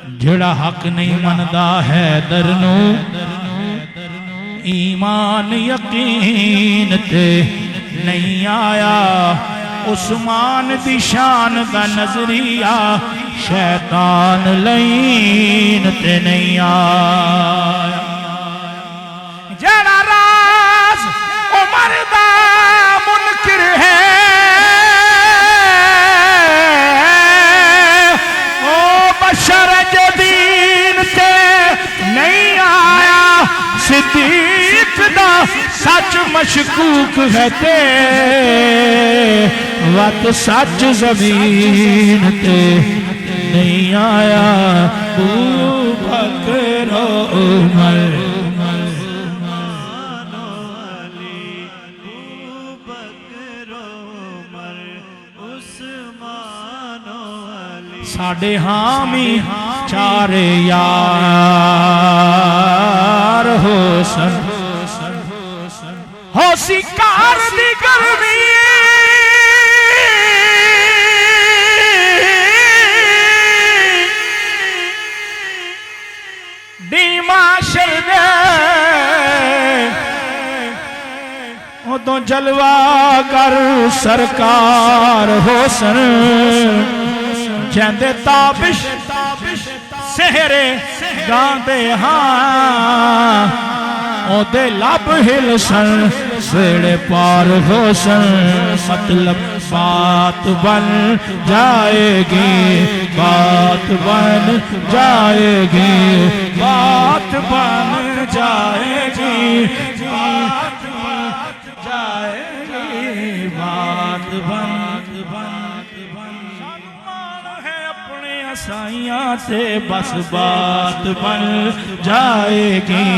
जेड़ा हक नहीं मनदा है दरनू ईमान यकीन ते नहीं आया। उस्मान दी शान दा नजरिया शैतान लईन ते नहीं आया। जेड़ा राज उमर दा मुनकिर है ओ बशर जदीन ते नहीं आया। सिद्दीक दा सच मशकूक है ते वत सच जमीन ते नहीं आया। अबू बकर उमर साडे हामी चारे यार होसन हो शिकार दी गर्मी डीमा शरदे उदों जलवा कर सरकार होसन जैंदे ताबिश सेहरे गांदे हाँ ओदे लब हिलसन सेड़े पार होसन। मतलब बात बन जाएगी बात बन जाएगी बात बन जाएगी बात बन जाएगी बात बन साइयां से बस बात बन जाएगी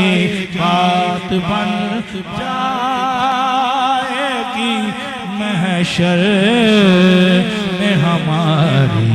बात बन जाएगी। महशर में हमारी